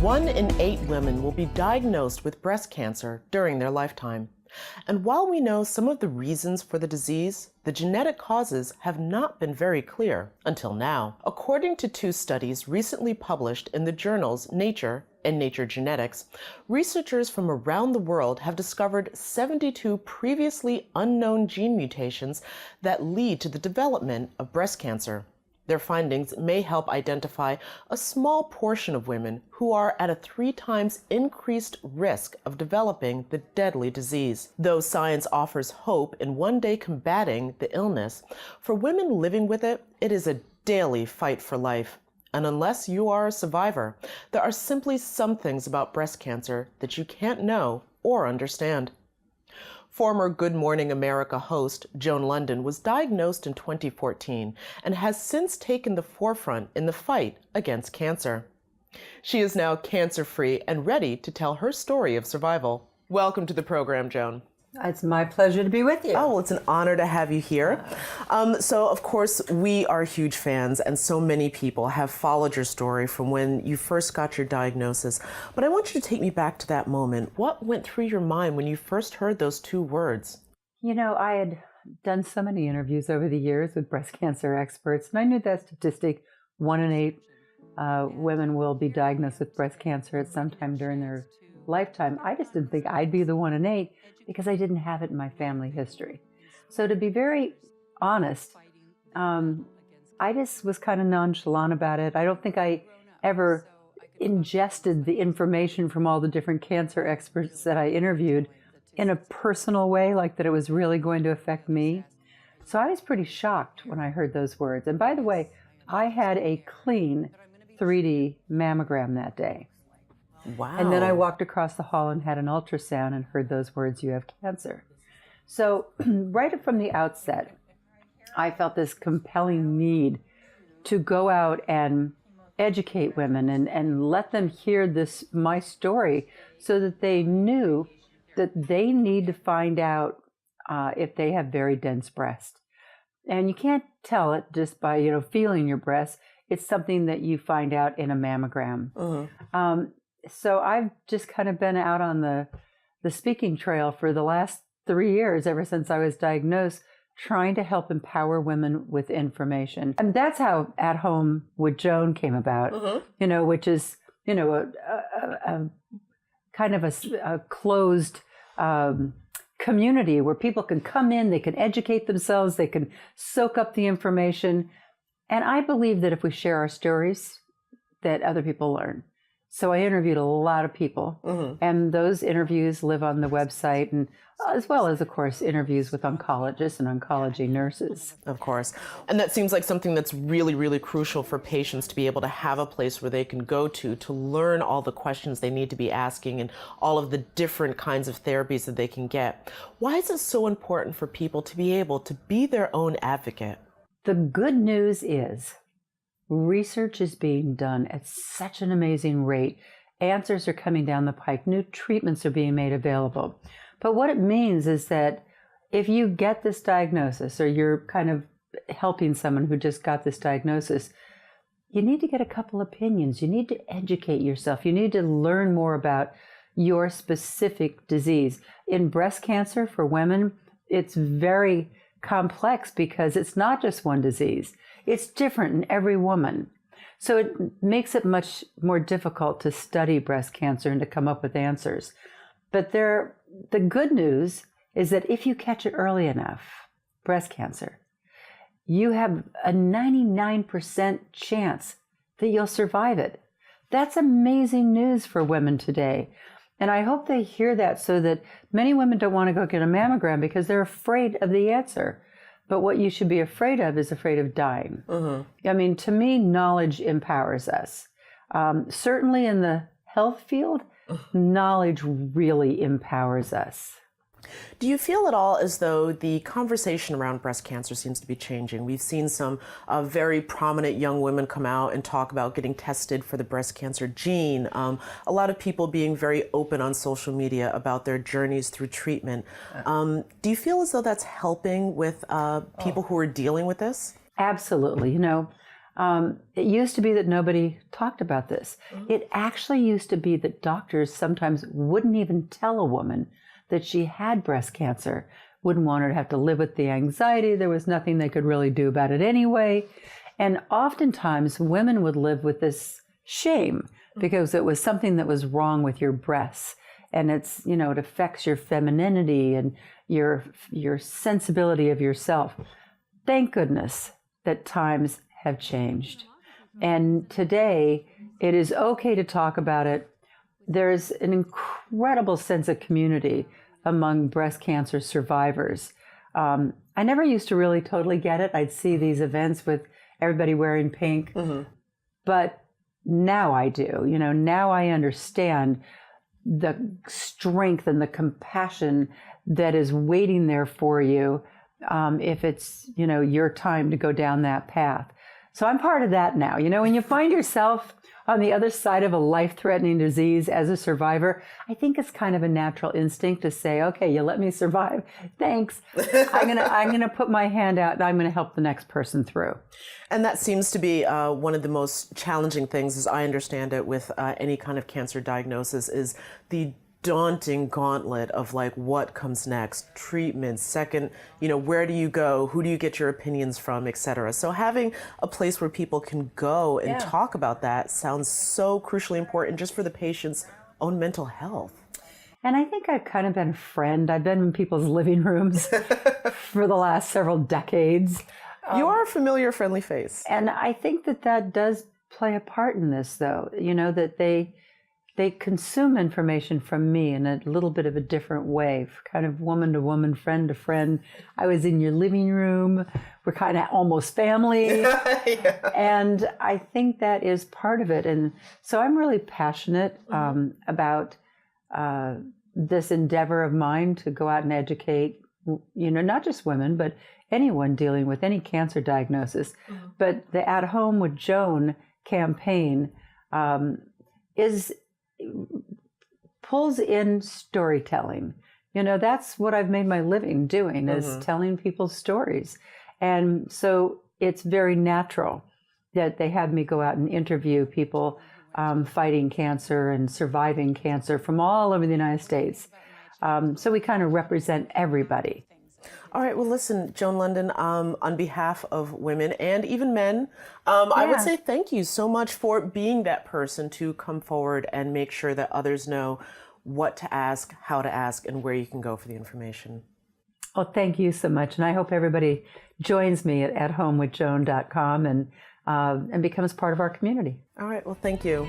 1 in 8 women will be diagnosed with breast cancer during their lifetime. And while we know some of the reasons for the disease, the genetic causes have not been very clear until now. According to 2 studies recently published in the journals Nature and Nature Genetics, researchers from around the world have discovered 72 previously unknown gene mutations that lead to the development of breast cancer. Their findings may help identify a small portion of women who are at a 3 times increased risk of developing the deadly disease. Though science offers hope in one day combating the illness, for women living with it, it is a daily fight for life. And unless you are a survivor, there are simply some things about breast cancer that you can't know or understand. Former Good Morning America host Joan Lunden was diagnosed in 2014 and has since taken the forefront in the fight against cancer. She is now cancer-free and ready to tell her story of survival. Welcome to the program, Joan. It's my pleasure to be with you. Oh, well, it's an honor to have you here. So, of course, we are huge fans, and so many people have followed your story from when you first got your diagnosis. But I want you to take me back to that moment. What went through your mind when you first heard those 2 words? You know, I had done so many interviews over the years with breast cancer experts, and I knew that statistic, 1 in 8 women will be diagnosed with breast cancer at some time during their lifetime. I just didn't think I'd be the 1 in 8 because I didn't have it in my family history. So to be very honest, I just was kind of nonchalant about it. I don't think I ever ingested the information from all the different cancer experts that I interviewed in a personal way, like that it was really going to affect me. So I was pretty shocked when I heard those words. And by the way, I had a clean 3D mammogram that day. Wow. And then I walked across the hall and had an ultrasound and heard those words, "You have cancer." So right from the outset, I felt this compelling need to go out and educate women and let them hear my story so that they knew that they need to find out if they have very dense breast. And you can't tell it just by, feeling your breast. It's something that you find out in a mammogram. Uh-huh. So I've just kind of been out on the speaking trail for the last 3 years, ever since I was diagnosed, trying to help empower women with information. And that's how At Home with Joan came about, which is, a kind of a closed community where people can come in, they can educate themselves, they can soak up the information. And I believe that if we share our stories, that other people learn. So I interviewed a lot of people, and those interviews live on the website, and as well as, of course, interviews with oncologists and oncology nurses. Of course. And that seems like something that's really, really crucial for patients to be able to have a place where they can go to learn all the questions they need to be asking and all of the different kinds of therapies that they can get. Why is it so important for people to be able to be their own advocate? The good news is research is being done at such an amazing rate. Answers are coming down the pike. New treatments are being made available. But what it means is that if you get this diagnosis, or you're kind of helping someone who just got this diagnosis, you need to get a couple opinions. You need to educate yourself. You need to learn more about your specific disease. In breast cancer for women, it's very complex because it's not just one disease. It's different in every woman. So it makes it much more difficult to study breast cancer and to come up with answers. But the good news is that if you catch it early enough, breast cancer, you have a 99% chance that you'll survive it. That's amazing news for women today. And I hope they hear that, so that many women don't want to go get a mammogram because they're afraid of the answer. But what you should be afraid of is afraid of dying. I mean, to me, knowledge empowers us. Certainly in the health field, knowledge really empowers us. Do you feel at all as though the conversation around breast cancer seems to be changing? We've seen some very prominent young women come out and talk about getting tested for the breast cancer gene. A lot of people being very open on social media about their journeys through treatment. Do you feel as though that's helping with people who are dealing with this? Absolutely. It used to be that nobody talked about this. It actually used to be that doctors sometimes wouldn't even tell a woman that she had breast cancer, wouldn't want her to have to live with the anxiety. There was nothing they could really do about it anyway. And oftentimes women would live with this shame because it was something that was wrong with your breasts. And it's, it affects your femininity and your sensibility of yourself. Thank goodness that times have changed. And today it is okay to talk about it. There's an incredible sense of community among breast cancer survivors. I never used to really totally get it. I'd see these events with everybody wearing pink, but now I do. Now I understand the strength and the compassion that is waiting there for you if it's, your time to go down that path. So I'm part of that now. When you find yourself on the other side of a life-threatening disease as a survivor, I think it's kind of a natural instinct to say, okay, you let me survive. Thanks. I'm gonna put my hand out and I'm gonna help the next person through. And that seems to be one of the most challenging things, as I understand it, with any kind of cancer diagnosis, is the daunting gauntlet of what comes next, treatment, second, where do you go, who do you get your opinions from, etc. So having a place where people can go and talk about that sounds so crucially important just for the patient's own mental health. And I think I've kind of been a friend. I've been in people's living rooms for the last several decades. You are a familiar, friendly face. And I think that does play a part in this, though, that they consume information from me in a little bit of a different way, kind of woman to woman, friend to friend. I was in your living room. We're kind of almost family. Yeah. And I think that is part of it. And so I'm really passionate about this endeavor of mine to go out and educate, not just women, but anyone dealing with any cancer diagnosis. But the At Home with Joan campaign pulls in storytelling. That's what I've made my living doing, is telling people stories. And so it's very natural that they have me go out and interview people fighting cancer and surviving cancer from all over the United States. So we kind of represent everybody. All right. Well, listen, Joan London, on behalf of women and even men, I would say thank you so much for being that person to come forward and make sure that others know what to ask, how to ask, and where you can go for the information. Oh, thank you so much. And I hope everybody joins me at athomewithjoan.com and becomes part of our community. All right. Well, thank you.